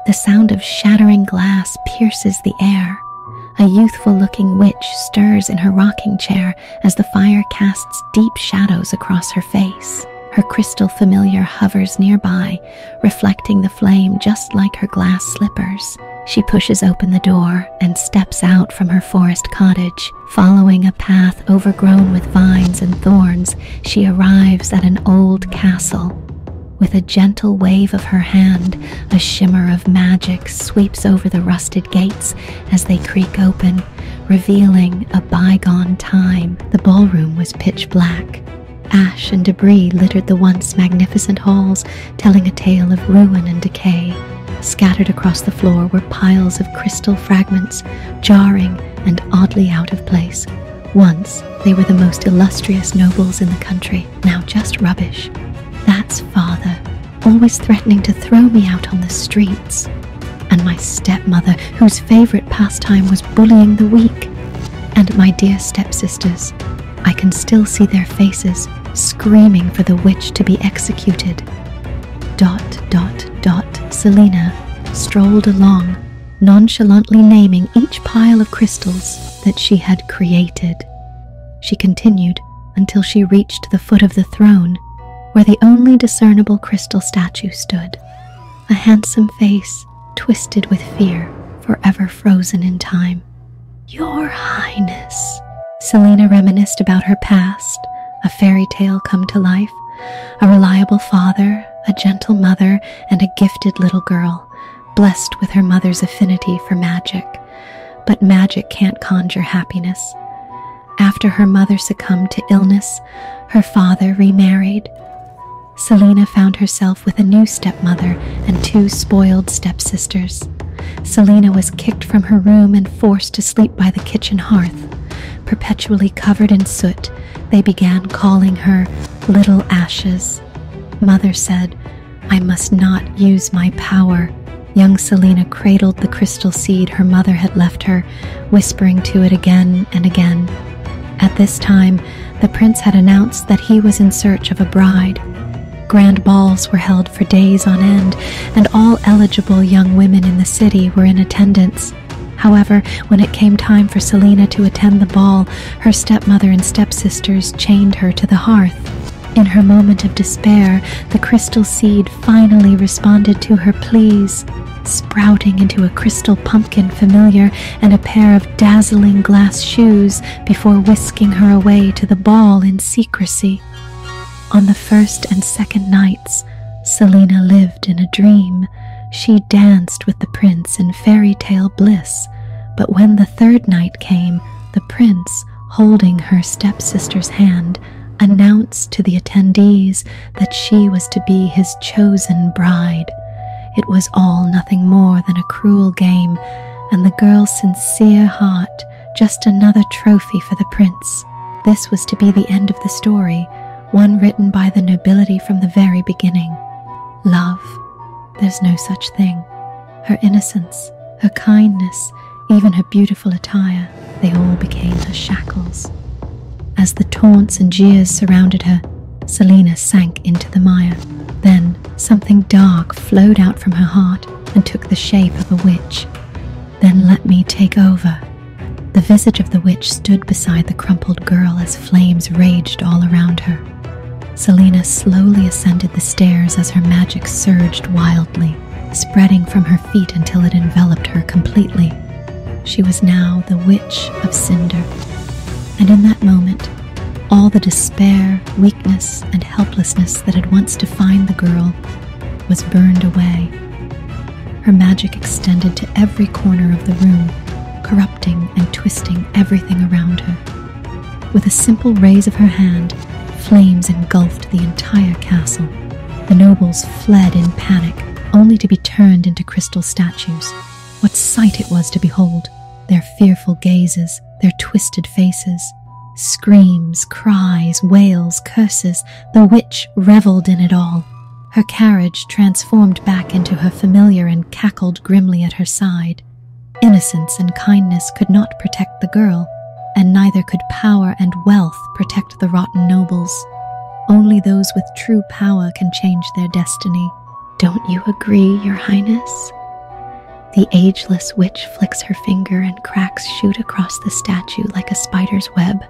The sound of shattering glass pierces the air. A youthful-looking witch stirs in her rocking chair as the fire casts deep shadows across her face. Her crystal familiar hovers nearby, reflecting the flame just like her glass slippers. She pushes open the door and steps out from her forest cottage. Following a path overgrown with vines and thorns, she arrives at an old castle. With a gentle wave of her hand, a shimmer of magic sweeps over the rusted gates as they creak open, revealing a bygone time. The ballroom was pitch black. Ash and debris littered the once magnificent halls, telling a tale of ruin and decay. Scattered across the floor were piles of crystal fragments, jarring and oddly out of place. Once, they were the most illustrious nobles in the country, now just rubbish. That's father, always threatening to throw me out on the streets. And my stepmother, whose favorite pastime was bullying the weak. And my dear stepsisters, I can still see their faces, screaming for the witch to be executed. ... Selena strolled along, nonchalantly naming each pile of crystals that she had created. She continued until she reached the foot of the throne, where the only discernible crystal statue stood, a handsome face twisted with fear, forever frozen in time. "Your Highness," Selena reminisced about her past, a fairy tale come to life, a reliable father, a gentle mother, and a gifted little girl, blessed with her mother's affinity for magic. But magic can't conjure happiness. After her mother succumbed to illness, her father remarried. Selena found herself with a new stepmother and two spoiled stepsisters. Selena was kicked from her room and forced to sleep by the kitchen hearth. Perpetually covered in soot, they began calling her Little Ashes. Mother said, "I must not use my power." Young Selena cradled the crystal seed her mother had left her, whispering to it again and again. At this time, the prince had announced that he was in search of a bride. Grand balls were held for days on end, and all eligible young women in the city were in attendance. However, when it came time for Selena to attend the ball, her stepmother and stepsisters chained her to the hearth. In her moment of despair, the crystal seed finally responded to her pleas, sprouting into a crystal pumpkin familiar and a pair of dazzling glass shoes before whisking her away to the ball in secrecy. On the first and second nights, Selena lived in a dream. She danced with the prince in fairy tale bliss, but when the third night came, the prince, holding her stepsister's hand, announced to the attendees that she was to be his chosen bride. It was all nothing more than a cruel game, and the girl's sincere heart just another trophy for the prince. This was to be the end of the story, one written by the nobility from the very beginning. Love, there's no such thing. Her innocence, her kindness, even her beautiful attire, they all became her shackles. As the taunts and jeers surrounded her, Selena sank into the mire. Then something dark flowed out from her heart and took the shape of a witch. "Then let me take over." The visage of the witch stood beside the crumpled girl as flames raged all around her. Selena slowly ascended the stairs as her magic surged wildly, spreading from her feet until it enveloped her completely. She was now the Witch of Cinder. And in that moment, all the despair, weakness, and helplessness that had once defined the girl was burned away. Her magic extended to every corner of the room, corrupting and twisting everything around her. With a simple raise of her hand, flames engulfed the entire castle. The nobles fled in panic, only to be turned into crystal statues. What sight it was to behold! Their fearful gazes, their twisted faces. Screams, cries, wails, curses, the witch reveled in it all. Her carriage transformed back into her familiar and cackled grimly at her side. Innocence and kindness could not protect the girl, and neither could power and wealth protect the rotten nobles. Only those with true power can change their destiny. "Don't you agree, Your Highness?" The ageless witch flicks her finger and cracks shoot across the statue like a spider's web.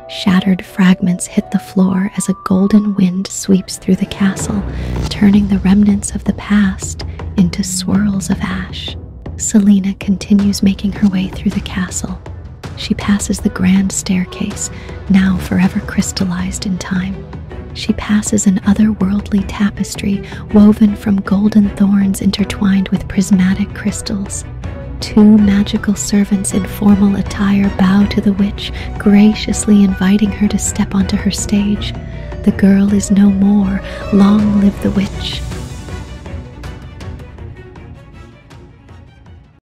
Shattered fragments hit the floor as a golden wind sweeps through the castle, turning the remnants of the past into swirls of ash. Selena continues making her way through the castle. She passes the grand staircase, now forever crystallized in time. She passes an otherworldly tapestry woven from golden thorns intertwined with prismatic crystals. Two magical servants in formal attire bow to the witch, graciously inviting her to step onto her stage. The girl is no more. Long live the witch.